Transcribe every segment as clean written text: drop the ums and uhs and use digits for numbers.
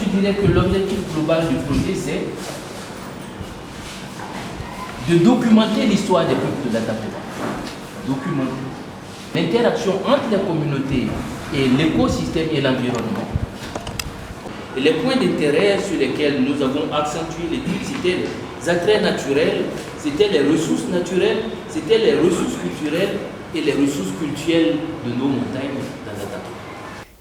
je dirais que l'objectif global du projet, c'est de documenter l'histoire des peuples de l'Atakora. Documenter l'interaction entre les communautés et l'écosystème et l'environnement. Et les points d'intérêt sur lesquels nous avons accentué l'étude, c'était les attraits naturels, c'était les ressources naturelles, c'était les ressources culturelles et les ressources culturelles de nos montagnes dans l'Atakora.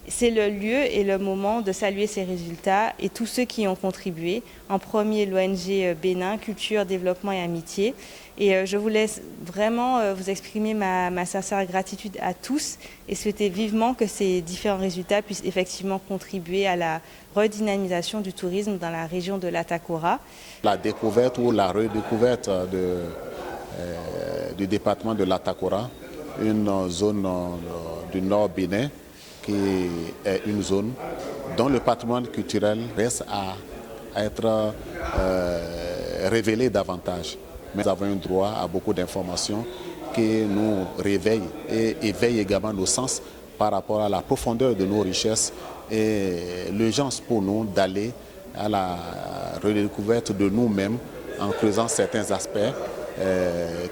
C'est le lieu et le moment de saluer ces résultats et tous ceux qui ont contribué. En premier, l'ONG Bénin, Culture, Développement et Amitié. Et je voulais vraiment vous exprimer ma sincère gratitude à tous et souhaiter vivement que ces différents résultats puissent effectivement contribuer à la redynamisation du tourisme dans la région de l'Atakora. La découverte ou la redécouverte du département de l'Atakora, une zone du nord Bénin, qui est une zone dont le patrimoine culturel reste à être révélé davantage. Mais nous avons un droit à beaucoup d'informations qui nous réveillent et éveillent également nos sens par rapport à la profondeur de nos richesses et l'urgence pour nous d'aller à la redécouverte de nous-mêmes en creusant certains aspects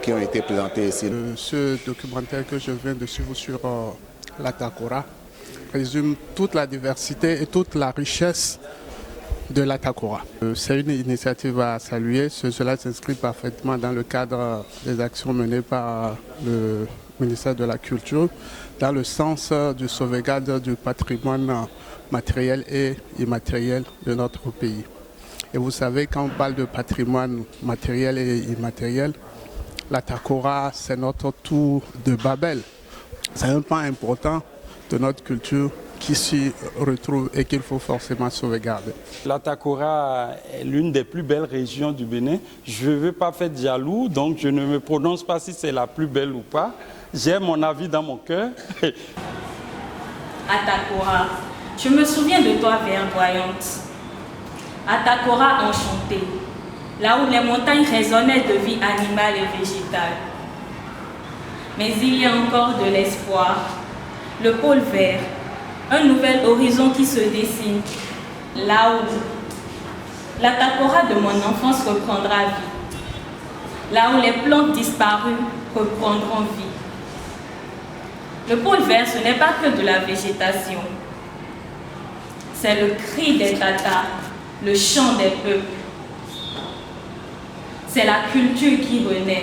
qui ont été présentés ici. Ce documentaire que je viens de suivre sur l'Atakora résume toute la diversité et toute la richesse de l'Atakora. C'est une initiative à saluer. Cela s'inscrit parfaitement dans le cadre des actions menées par le ministère de la Culture dans le sens du sauvegarde du patrimoine matériel et immatériel de notre pays. Et vous savez, quand on parle de patrimoine matériel et immatériel, l'Atakora, c'est notre tour de Babel. C'est un pan important de notre culture qui s'y retrouve et qu'il faut forcément sauvegarder. L'Atakora est l'une des plus belles régions du Bénin. Je ne veux pas faire de jaloux, donc je ne me prononce pas si c'est la plus belle ou pas. J'ai mon avis dans mon cœur. Atakora, je me souviens de toi verdoyante. Atakora enchantée, là où les montagnes résonnaient de vie animale et végétale. Mais il y a encore de l'espoir. Le pôle vert, un nouvel horizon qui se dessine, là où l'Atakora de mon enfance reprendra vie, là où les plantes disparues reprendront vie. Le pôle vert, ce n'est pas que de la végétation, c'est le cri des Tatas, le chant des peuples, c'est la culture qui renaît.